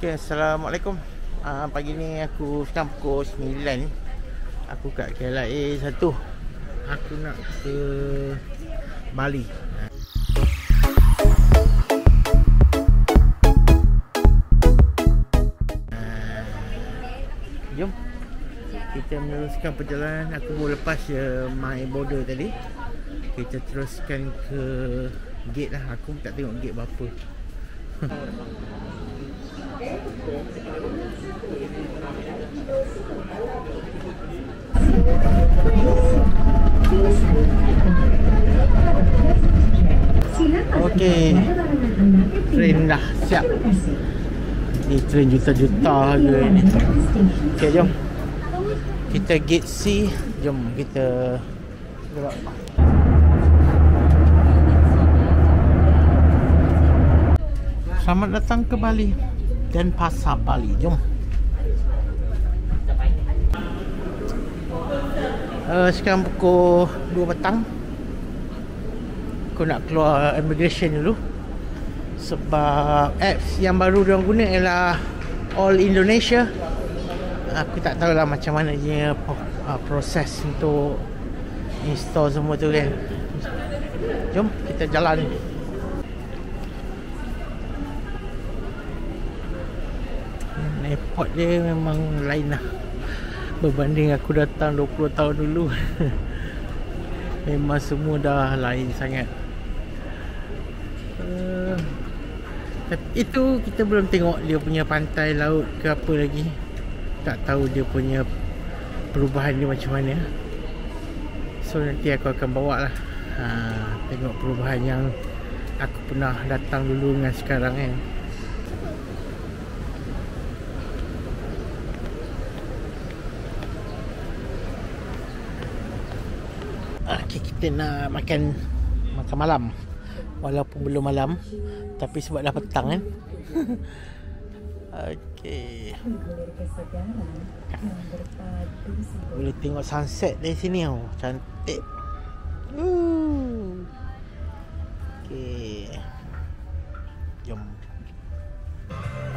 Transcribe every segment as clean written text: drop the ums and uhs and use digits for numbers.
Okay, Assalamualaikum. Pagi ni aku sekarang pukul 9. Aku kat KLIA 1. Aku nak ke Bali. Jom kita meneruskan perjalanan. Aku baru lepas my border tadi. Kita teruskan ke gate lah. Aku tak tengok gate berapa. Okey, train dah siap. Ni train juta-juta harga ni. Okey, jom kita gate C. Jom kita gerak. Selamat datang ke Bali dan Pasar Bali. Jom. Sekarang pukul 2 petang. Aku nak keluar immigration dulu. Sebab apps yang baru diorang guna ialah All Indonesia. Aku tak tahulah macam mana dia proses untuk install semua tu kan. Jom kita jalan. Airport dia memang lain lah berbanding aku datang 20 tahun dulu. Memang semua dah lain sangat. Tapi itu kita belum tengok dia punya pantai laut ke apa lagi. Tak tahu dia punya perubahan dia macam mana. So nanti aku akan bawa lah tengok perubahan yang aku pernah datang dulu dengan sekarang kan. Okay, kita nak makan malam. Walaupun belum malam, tapi sebab dah petang kan. Okey. Boleh tengok sunset dari sini tau. Cantik. Okey. Jom.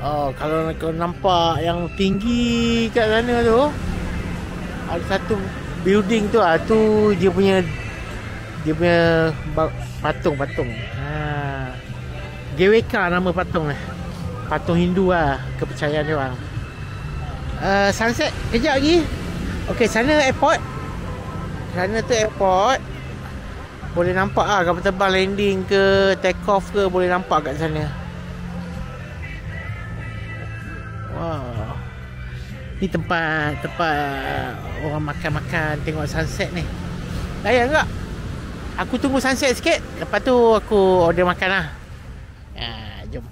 Oh, kalau kau nampak yang tinggi kat sana tu, ada satu building tu tu dia punya patung. GWK nama patung lah. Patung Hindu lah, kepercayaan dia orang. Sunset kejap lagi. Okey, sana airport. Sana tu airport. Boleh nampak lah kapal terbang landing ke take off ke, boleh nampak kat sana. Wow. Ni tempat orang makan-makan tengok sunset ni. Layan tak? Aku tunggu sunset sikit, lepas tu aku order makan lah. Jom.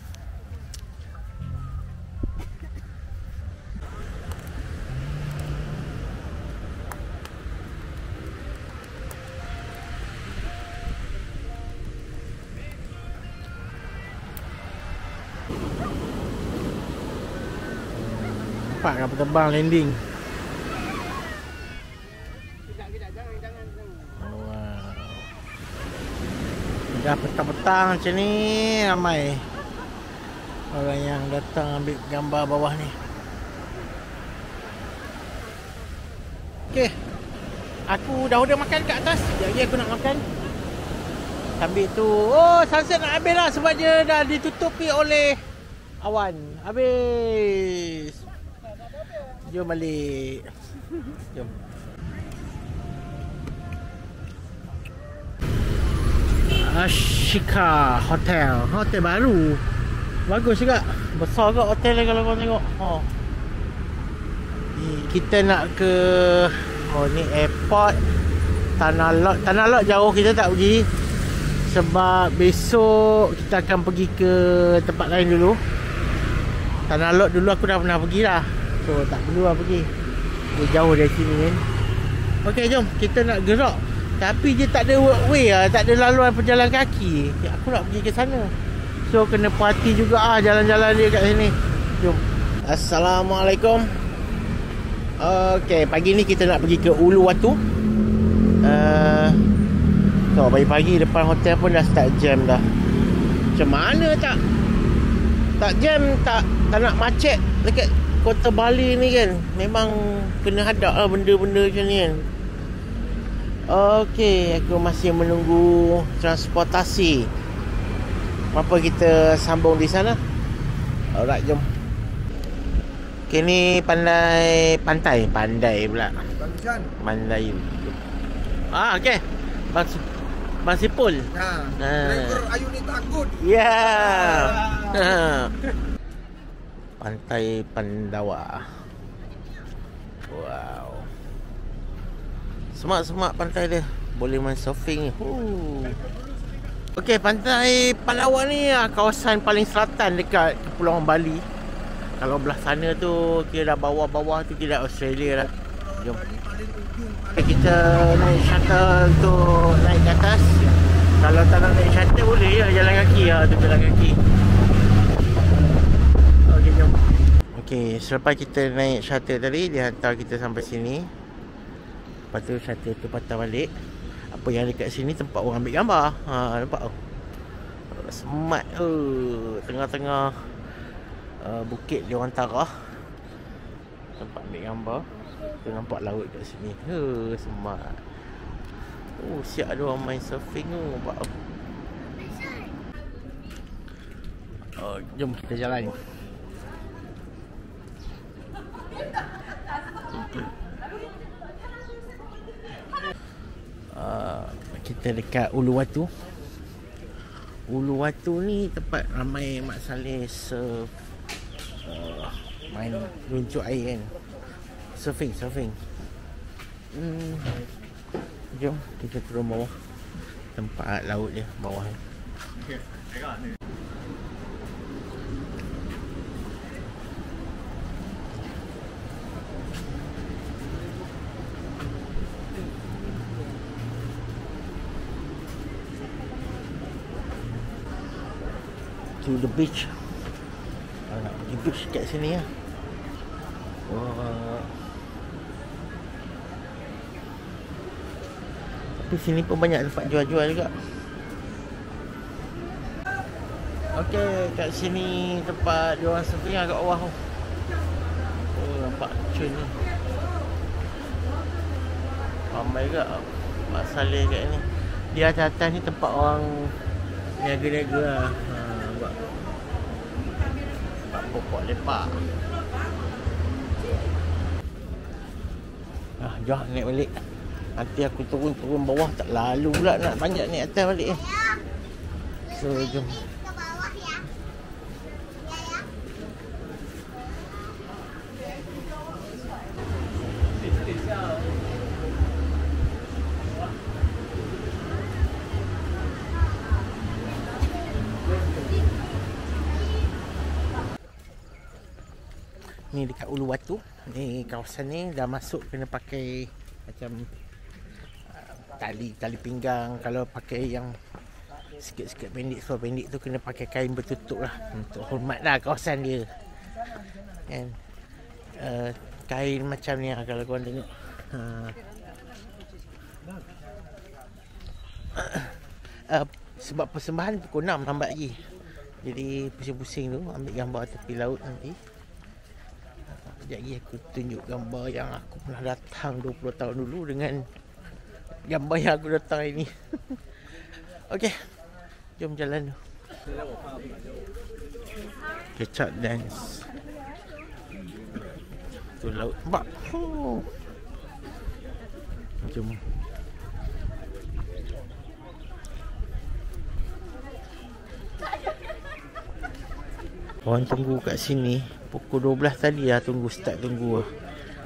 Nampak kapal terbang landing. Dah petang-petang macam ni, ramai orang yang datang ambil gambar bawah ni. Okey, aku dah order makan kat atas. Sekejap lagi aku nak makan. Sambil tu, sunset nak habis lah sebab dia dah ditutupi oleh awan. Habis. Jom balik. Jom. Ashika Hotel. Hotel baru. Bagus juga. Besar juga hotel ni kalau kau tengok. Kita nak ke ni airport Tanah Lot jauh, kita tak pergi. Sebab besok kita akan pergi ke tempat lain dulu. Tanah Lot dulu aku dah pernah pergi lah. So tak perlu lah pergi. Dia jauh dari sini kan. Okey, jom kita nak gerak. Tapi dia tak ada walkway lah, tak ada laluan pejalan kaki. Aku nak pergi ke sana. So kena perhati juga jalan-jalan dia kat sini. Jom. Assalamualaikum. Okey, pagi ni kita nak pergi ke Uluwatu. Pagi-pagi depan hotel pun dah start jam dah. Macam mana tak jam, tak tak nak macet dekat Kota Bali ni kan. Memang kena hadap lah benda-benda macam ni kan. Okey, aku masih menunggu transportasi. Apa kita sambung di sana? Alright, jom. Okay, ni pantai pula. Pandai. Okey. Bang Sipul. Driver Ayu ni takut. Ya. Pantai Pandawa. Wow. Semak-semak pantai dia. Boleh main surfing ni. Okey, pantai Pandawa ni kawasan paling selatan dekat Kepulauan Bali. Kalau belah sana tu kira dah bawah-bawah tu kira Australia dah. Jom. Kita naik shuttle untuk naik ke atas. Kalau tak nak naik shuttle boleh je jalan kaki lah tu, jalan kaki. Okey, jom. Okey, selepas kita naik shuttle tadi, dia hantar kita sampai sini. Lepas tu shuttle tu patah balik. Apa yang dekat sini tempat orang ambil gambar. Nampak tu. Smart tu. Tengah-tengah bukit Dewantara. Tempat ambil gambar. Tu nampak laut kat sini. Smart. Siap ada orang main surfing tu. Nampak tu. Jom kita jalan. Kita dekat Uluwatu. Uluwatu ni tempat ramai Mak Saleh surf, main runcuk air kan. Surfing. Jom kita turun bawah. Tempat laut dia bawah ni. To the beach. Nak pergi beach kat sini lah. Tapi sini pun banyak tempat jual-jual juga. Okey, kat sini tempat diorang surfing kat bawah tu. Nampak cun ni. Ramai juga Mak Saleh kat ni. Di atas ni tempat orang niaga-niaga lah. Pokok lepak. Jom naik balik. Nanti aku turun bawah tak lalu pula nak panjat naik atas balik. So jom. Ni dekat Uluwatu. Ni kawasan ni dah masuk kena pakai macam tali pinggang. Kalau pakai yang sikit-sikit pendek, seluar pendek tu kena pakai kain bertutup lah. Untuk hormat lah kawasan dia kan. Kain macam ni lah kalau korang tengok. Sebab persembahan pukul 6 lambat lagi. Jadi pusing-pusing tu ambil gambar tepi laut nanti. Sekejap lagi aku tunjuk gambar yang aku pernah datang 20 tahun dulu dengan gambar yang aku datang hari ni. Okey, jom jalan tu. Kecap dance. Tu laut nampak. Jom. Orang tunggu kat sini pukul 12 tadi dah start tunggu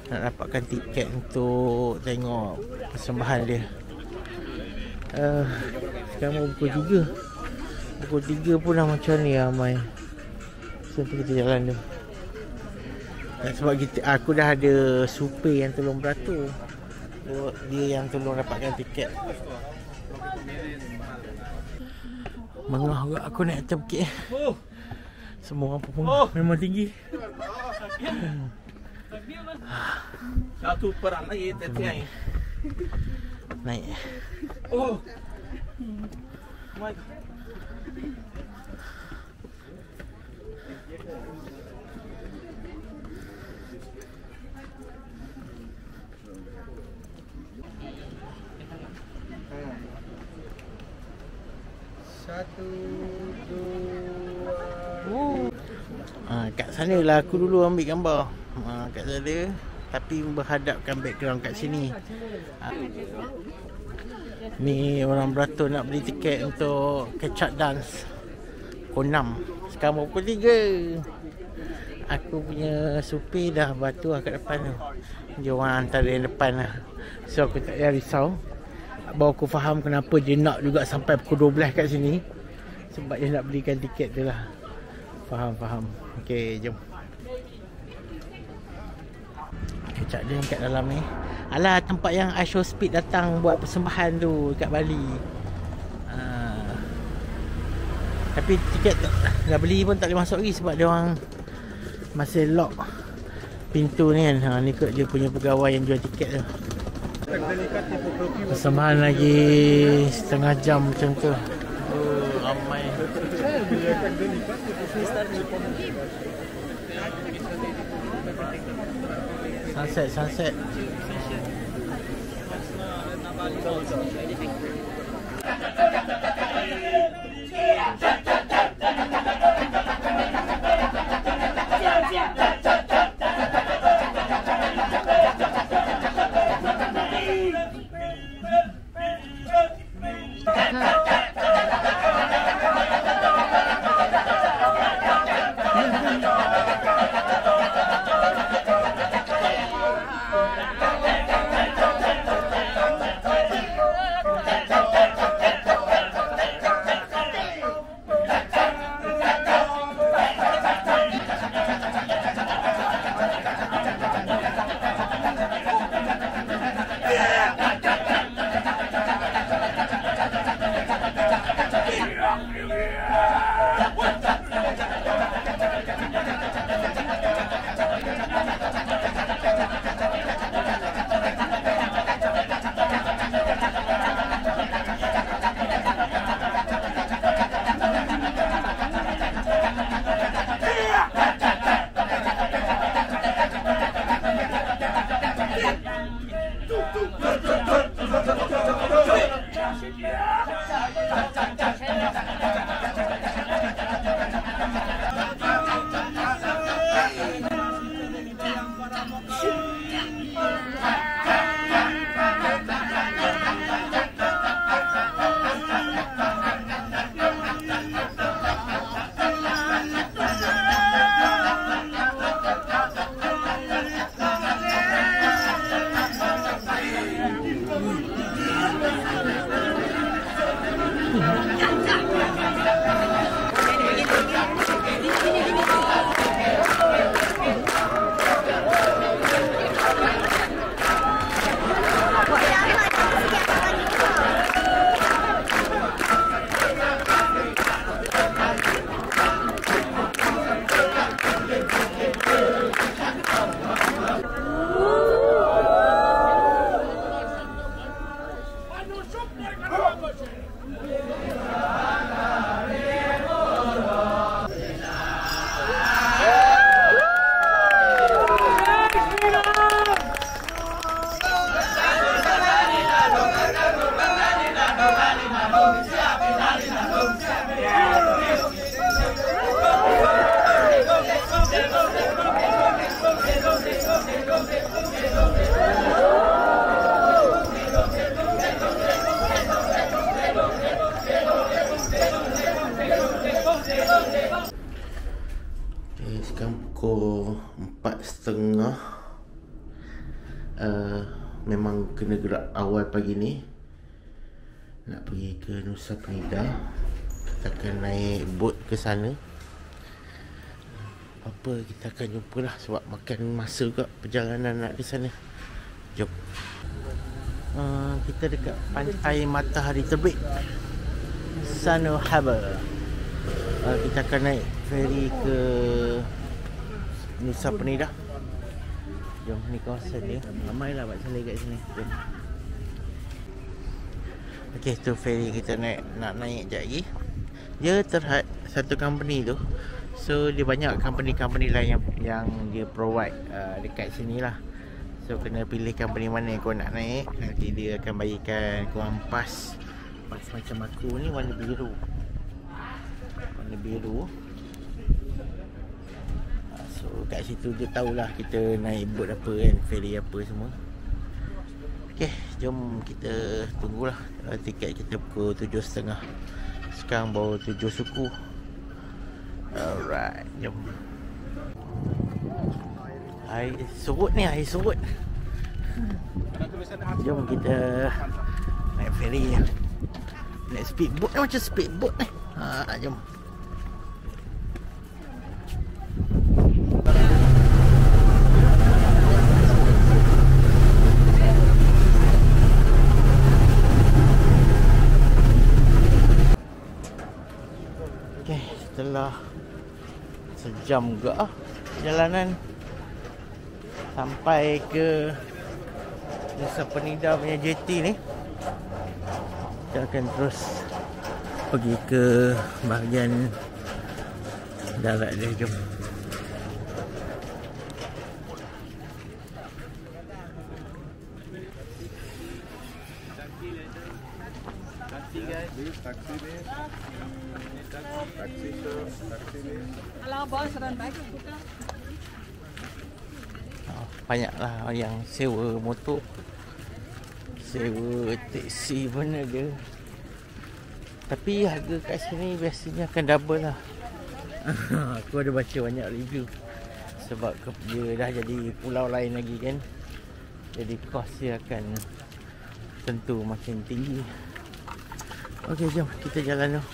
nak dapatkan tiket untuk tengok persembahan dia. Sekarang pukul 3. Pukul 3 pun dah macam ni ramai. So kita jalan tu. Sebab aku dah ada supir yang tolong beratur. Dia yang tolong dapatkan tiket. Mengah juga aku naik atas bukit. Semua orang pun memang tinggi. Satu perang lagi tetiai. Naik. Oh. My. Kat sana lah aku dulu ambil gambar. Kat sana. Tapi berhadapkan background kat sini. Ni orang beratur nak beli tiket untuk catch up dance pukul 6. Sekarang pukul 3. Aku punya supir dah batu lah kat depan tu. Dia orang antara yang depan lah. So aku tak payah risau. Baru aku faham kenapa dia nak juga sampai pukul 12 kat sini. Sebab dia nak belikan tiket tu lah. Faham. Okay, jom. Kecak dia kat dalam ni. Alah, tempat yang Show Speed datang buat persembahan tu kat Bali. Tapi tiket dah beli pun tak boleh masuk lagi sebab dia orang masih lock pintu ni kan. Ni kot dia punya pegawai yang jual tiket tu. Persembahan lagi setengah jam macam tu. Ramai. Sunset. Sekarang pukul 4.30. Memang kena gerak awal pagi ni. Nak pergi ke Nusa Penida. Kita akan naik bot ke sana. Apa kita akan jumpa lah. Sebab makan masa juga perjalanan nak ke sana. Jom. Kita dekat pantai matahari terbit, Sano Harbour. Kita akan naik feri ke Nusa Penida. Jom, ni kawasan dia. Ramai lah buat selai kat sini. Jom. Okey, tu feri kita nak naik sekejap lagi. Dia terhad satu company tu. So dia banyak company-company lain yang dia provide dekat sini lah. So kena pilih company mana yang kau nak naik. Nanti dia akan bagikan korang pas macam aku ni warna biru. warna biru. So kat situ dia tahulah kita naik boat apa kan, ferry apa semua. Okay, jom kita tunggulah. Tiket kita pukul 7.30. Sekarang baru 7 suku. Alright, jom. Air surut ni, air surut. Jom kita naik ferry. Naik speedboat ni, macam speedboat ni. Jom. Okay, setelah sejam juga perjalanan sampai ke Nusa Penida punya jetty ni, kita akan terus pergi ke bahagian darat dia. Jom. Banyaklah yang sewa motor, sewa teksi pun ada. Tapi harga kat sini biasanya akan double lah. Aku ada baca banyak review. Sebab dia dah jadi pulau lain lagi kan, jadi kos dia akan tentu makin tinggi. Okey, jom kita jalan dulu.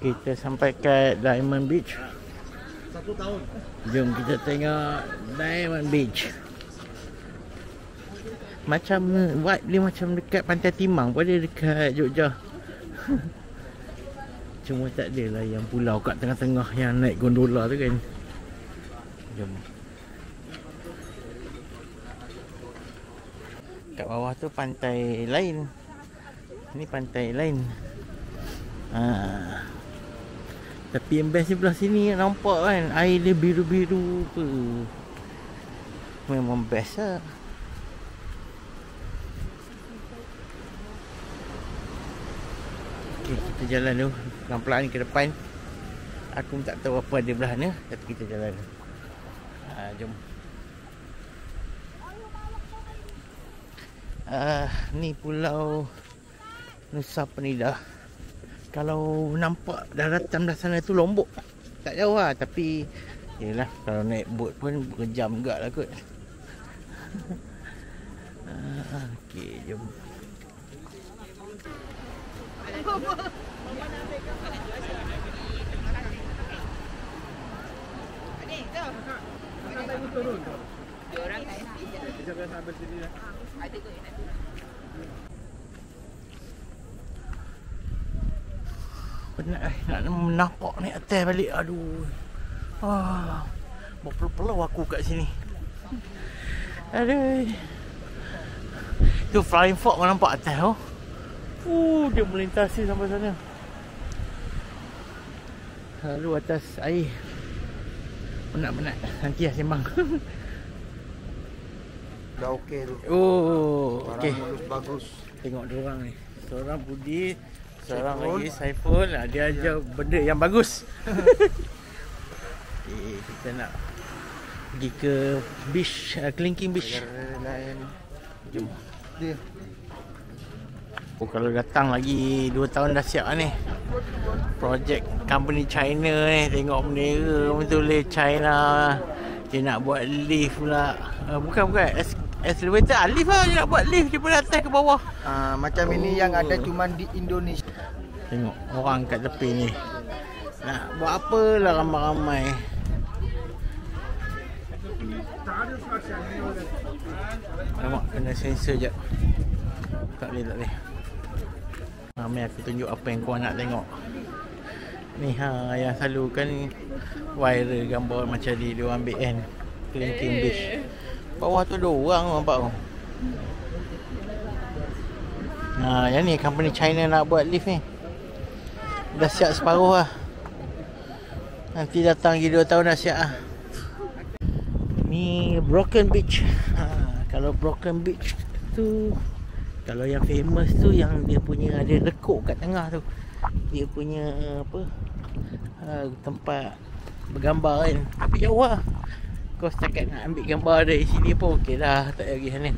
Kita sampai kat Diamond Beach. 1 tahun. Jom kita tengok Diamond Beach. Macam vibe dia macam dekat Pantai Timang pun ada dekat Jogja. Cuma tak adalah yang pulau kat tengah-tengah yang naik gondola tu kan. Jom. Kat bawah tu pantai lain. Ni pantai lain. Tapi yang best sebelah sini nampak kan, air dia biru-biru tu. Memang best lah. Okay, kita jalan dulu pelan-pelan ke depan. Aku tak tahu apa ada belah mana, tapi kita jalan. Jom. Ni pulau Nusa Penida. Kalau nampak daratan dah sana tu Lombok. Tak jauh lah, tapi yelah, kalau naik bot pun berjam juga lah kot. Okay, jom. Penat nak menampak naik atas balik. Aduh. Berpeluh-peluh aku kat sini. Aduh. Tu Flying Fox kau nampak atas tu. Dia melintasi sampai sana. Lalu atas air. Penat-penat. Nanti lah sembang. Dah okey tu. Okey. Bagus. Tengok dia orang ni. Seorang Budi, seorang lagi Saiful. Dia ajar benda yang bagus. Kita nak pergi ke beach, Kelingking Beach. Jom. Dia. Kalau datang lagi 2 tahun dah siap ni. Projek company China ni. Tengok bendera tulis China. Dia nak buat lift pula. Bukan elevator, lift lah. Dia nak buat lift daripada atas ke bawah. Macam ini yang ada cuma di Indonesia. Tengok orang kat tepi ni. Nak buat apa lah ramai-ramai. Nampak kena sensor jap. Tak boleh. Ramai aku tunjuk apa yang kau nak tengok. Ni yang selalu kan viral gambar macam dia orang ambil kan. Kelingking Beach. Bawah tu ada orang nampak tu. Yang ni company China nak buat lift ni. Dah siap separuh lah. Nanti datang lagi 2 tahun dah siap lah. Ni Broken Beach. Kalau Broken Beach tu, kalau yang famous tu yang dia punya ada lekuk kat tengah tu. Dia punya apa, tempat bergambar kan. Tapi jauh lah. Kau setakat nak ambil gambar dari sini pun okey dah. Tak payah pergi sana.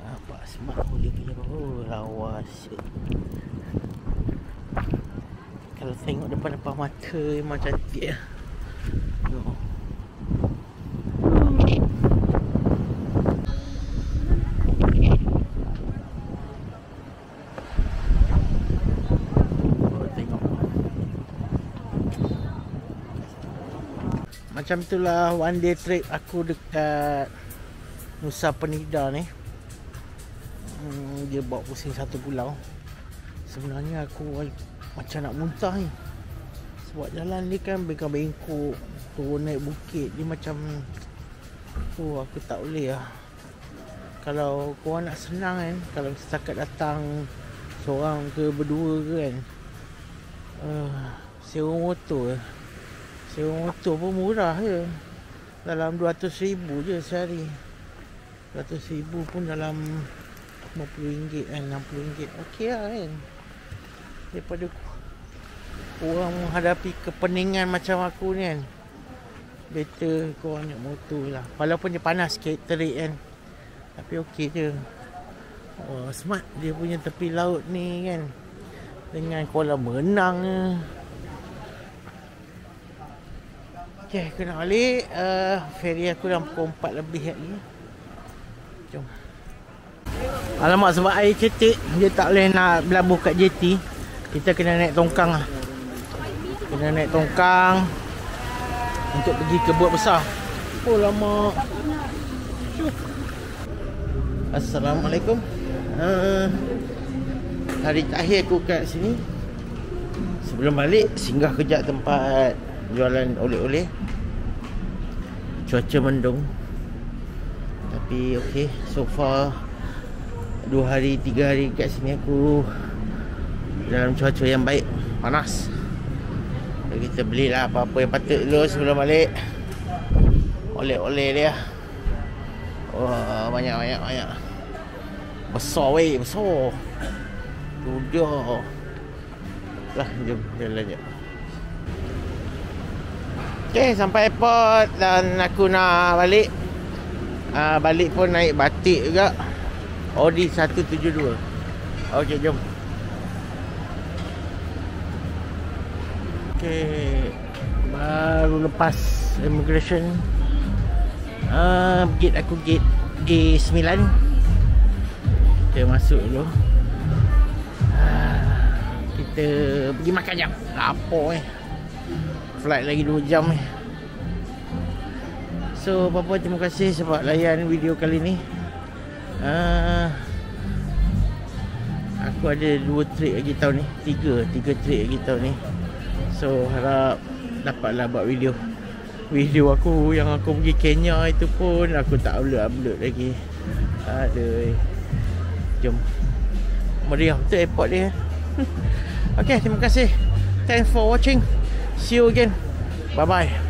Nampak smart pun dia punya. Oh lawa shit. Kalau tengok depan-depan mata memang cantik lah. Macam itulah one day trip aku dekat Nusa Penida ni. Dia bawa pusing satu pulau. Sebenarnya aku macam nak muntah ni. Sebab jalan ni kan bengkok-bengkok, turun naik bukit. Dia macam aku tak boleh lah. Kalau korang nak senang kan, kalau setakat datang seorang ke berdua ke kan, sewa motor Sewa motor pun murah je. Dalam 200,000 je sehari. 200,000 pun dalam RM50 kan, RM60. Okey lah kan. Daripada orang menghadapi kepeningan macam aku ni kan, better korang naik motor lah. Walaupun dia panas sikit, terik kan, tapi okey je. Smart dia punya tepi laut ni kan, dengan kolam renang je. Okay, aku nak balik. Ferry aku dah pukul 4 lebih lagi. Jom. Alamak, sebab air cetek, dia tak boleh nak berlabuh kat JT. Kita kena naik tongkang lah. Kena naik tongkang untuk pergi ke Buat Besar. Oh lama. Assalamualaikum. Hari terakhir aku kat sini. Sebelum balik, singgah kejap tempat jualan oleh-oleh. Cuaca mendung, tapi okey. So far 2 hari 3 hari kat sini aku dalam cuaca yang baik. Panas. Jadi kita belilah apa-apa yang patut dulu sebelum balik. Oleh-oleh dia. Wah, banyak. Besar weh, besar. Tu dia. Lah, jom jalan je. Okay, sampai airport dan aku nak balik. Balik pun naik batik juga. Audi 172. Okay, jom. Okay, baru lepas immigration. Gate aku gate G9. Kita masuk dulu. Kita pergi makan jam. Lapar flight lagi 2 jam ni. So apa-apa, terima kasih sebab layan video kali ni. Aku ada 2 trip lagi tahun ni, 3 trip lagi tahun ni. So harap dapatlah buat video aku yang aku pergi Kenya itu pun aku tak upload lagi. Aduh. Jom. Meriah betul airport dia. Okay, terima kasih. Thanks for watching. See you again. Bye bye.